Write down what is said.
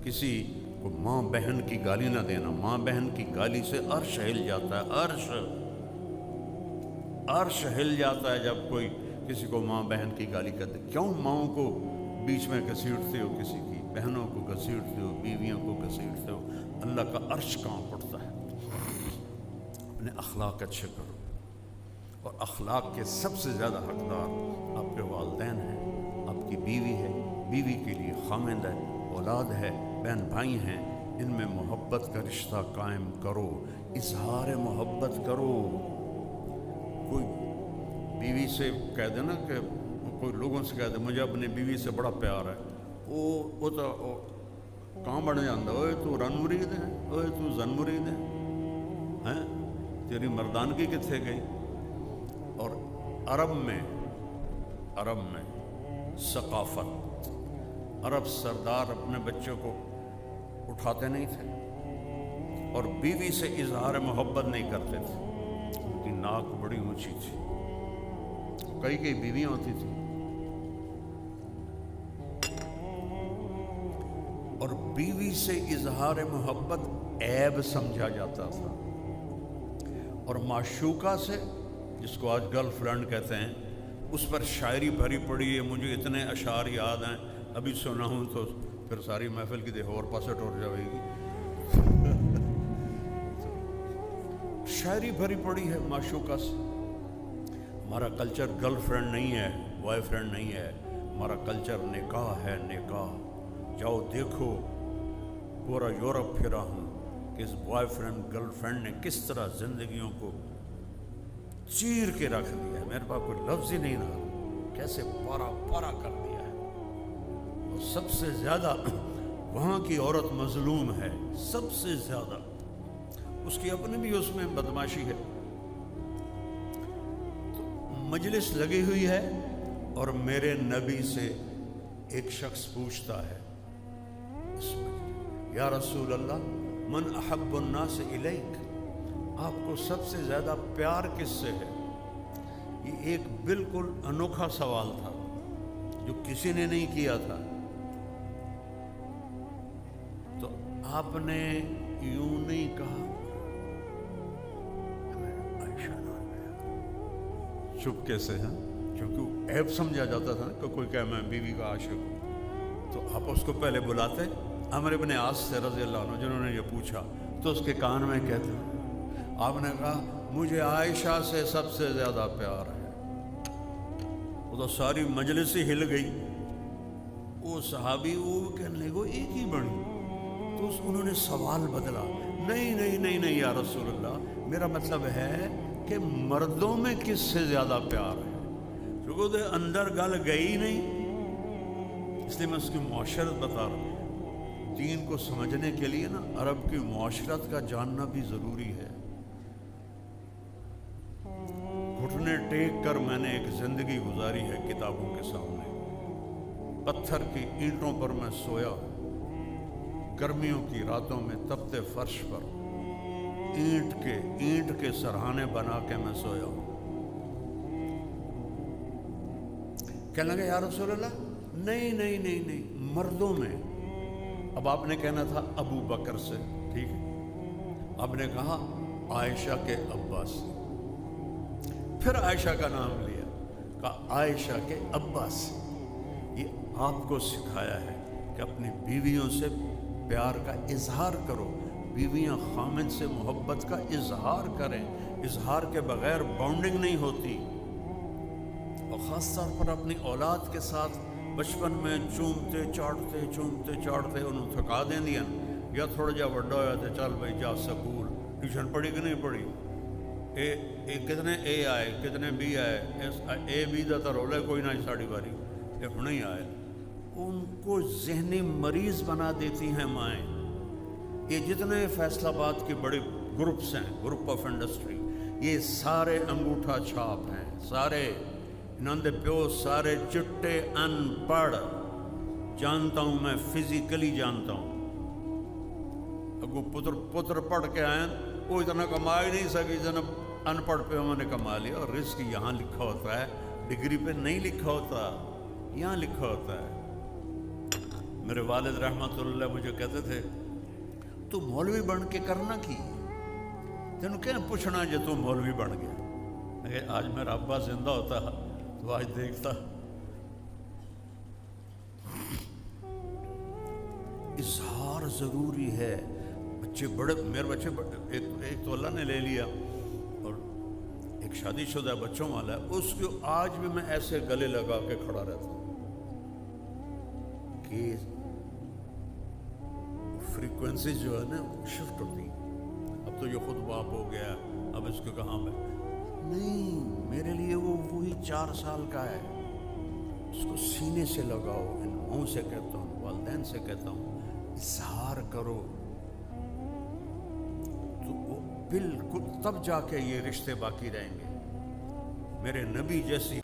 کسی کو ماں بہن کی گالی نہ دینا. ماں بہن کی گالی سے عرش ہل جاتا ہے. عرش ہل جاتا ہے جب کوئی کسی کو ماں بہن کی گالی کرتے. کیوں ماؤں کو بیچ میں گھسیٹتے ہو, کسی کی بہنوں کو گھسیٹتے ہو, بیویوں کو گھسیٹتے ہو؟ اللہ کا عرش کہاں پڑتا ہے؟ اپنے اخلاق اچھے کرو. اور اخلاق کے سب سے زیادہ حقدار آپ کے والدین ہیں, آپ کی بیوی ہے, بیوی کے لیے خامند ہے, اولاد ہے, بہن بھائی ہیں. ان میں محبت کا رشتہ قائم کرو, اظہار محبت کرو. کوئی بیوی سے کہہ دے نا کہ کوئی لوگوں سے کہہ دے مجھے اپنی بیوی سے بڑا پیار ہے, وہ تو کہاں بڑھ جاتا, اوے تو رن مرید ہے, اوے تو زن مرید ہے, تیری مردانگی کتنے گئی؟ اور عرب میں ثقافت, عرب سردار اپنے بچوں کو اٹھاتے نہیں تھے اور بیوی سے اظہار محبت نہیں کرتے تھے. ان کی ناک بڑی اونچی تھی, کئی بیویاں ہوتی تھیں, اور بیوی سے اظہار محبت عیب سمجھا جاتا تھا. اور معشوقہ سے, جس کو آج گرل فرینڈ کہتے ہیں, اس پر شاعری بھری پڑی ہے. مجھے اتنے اشعار یاد ہیں, ابھی سنا ہوں تو پھر ساری محفل کی دیکھو اور پاسے ٹوٹ جائے گی. شاعری بھری پڑی ہے معشوقہ سے. ہمارا کلچر گرل فرینڈ نہیں ہے, بوائے فرینڈ نہیں ہے. ہمارا کلچر نکاح ہے, نکاح. جاؤ دیکھو, پورا یورپ پھرا ہوں کہ اس بوائے فرینڈ گرل فرینڈ نے کس طرح زندگیوں کو چیر کے رکھ دیا ہے. میرے پاس کوئی لفظ ہی نہیں رہا, کیسے پارا پارا کر دیا ہے. اور سب سے زیادہ وہاں کی عورت مظلوم ہے, سب سے زیادہ. اس کی اپنی بھی اس میں بدماشی ہے. تو مجلس لگی ہوئی ہے اور میرے نبی سے ایک شخص پوچھتا ہے اس مجلس, یا رسول اللہ من احب الناس الیک, آپ کو سب سے زیادہ پیار کس سے ہے؟ یہ ایک بالکل انوکھا سوال تھا جو کسی نے نہیں کیا تھا. تو آپ نے یوں نہیں کہا, چپکے سے, کیونکہ عیب سمجھا جاتا تھا نا کہ کوئی کہے میں بیوی کا عاشق ہوں. تو آپ اس کو پہلے بلاتے عمرو بن عاص سے رضی اللہ عنہ, جنہوں نے یہ پوچھا, تو اس کے کان میں کہتے, آپ نے کہا مجھے عائشہ سے سب سے زیادہ پیار ہے. وہ تو ساری مجلس ہی ہل گئی. وہ صحابی وہ کہنے لگے ایک ہی بڑی. تو انہوں نے سوال بدلا, نہیں یا رسول اللہ, میرا مطلب ہے کہ مردوں میں کس سے زیادہ پیار ہے. کیونکہ اندر گل گئی نہیں, اس لیے میں اس کی معاشرت بتا رہا ہوں. دین کو سمجھنے کے لیے نا عرب کی معاشرت کا جاننا بھی ضروری ہے. گھٹنے ٹیک کر میں نے ایک زندگی گزاری ہے کتابوں کے سامنے. پتھر کی اینٹوں پر میں سویا, گرمیوں کی راتوں میں تپتے فرش پر اینٹ کے سرہانے بنا کے میں سویا ہوں. کہنے لگے یا رسول اللہ نہیں مردوں میں. اب آپ نے کہنا تھا ابو بکر سے, ٹھیک ہے, آپ نے کہا عائشہ کے ابا سے, پھر عائشہ کا نام لیا, کہا عائشہ کے ابا سے. یہ آپ کو سکھایا ہے کہ اپنی بیویوں سے پیار کا اظہار کرو. بیویاں خامد سے محبت کا اظہار کریں. اظہار کے بغیر بانڈنگ نہیں ہوتی. اور خاص طور پر اپنی اولاد کے ساتھ بچپن میں چومتے چاڑتے انہوں تھکا دیں دیا, یا تھوڑا جا وڈا ہوا تو چل بھائی جا سکول, ٹیوشن پڑھی کہ نہیں پڑھی, کتنے اے آئے کتنے بی آئے, اے بی دا تو رولے کوئی نہ ساڑی باری, یہ ہوں ہی آئے. ان کو ذہنی مریض بنا دیتی ہیں مائیں. یہ جتنے فیصل آباد کے بڑے گروپس ہیں, گروپ آف انڈسٹری, یہ سارے انگوٹھا چھاپ ہیں, سارے انہوں نے پیو سارے چٹے ان پڑھ. جانتا ہوں میں, فزیکلی جانتا ہوں. اگو پتر پڑھ کے آئے, وہ اتنا کما ہی نہیں سکی جتنا ان پڑھ پہ ہم نے کما لیا. اور رزق یہاں لکھا ہوتا ہے, ڈگری پہ نہیں لکھا ہوتا, یہاں لکھا ہوتا ہے. میرے والد رحمت اللہ مجھے کہتے تھے تو مولوی بن کے کرنا کی تینوں کیا پوچھنا جے تو مولوی بن گیا. آج میرا ابا زندہ ہوتا تو آج دیکھتا. اظہار ضروری ہے. بچے بڑے، میرے بچے ایک تو اللہ نے لے لیا اور ایک شادی شدہ بچوں والا ہے، اس کو آج بھی میں ایسے گلے لگا کے کھڑا رہتا ہوں کہ فریکوینسی جو ہے نا شفٹ ہوتی. اب تو یہ خود باپ ہو گیا، اب اس کو کہاں میں نہیں، میرے لیے وہ وہی 4 سال کا ہے. اس کو سینے سے لگاؤ. ان منہ سے کہتا ہوں، والدین سے کہتا ہوں، اظہار کرو تو وہ بالکل تب جا کے یہ رشتے باقی رہیں گے. میرے نبی جیسی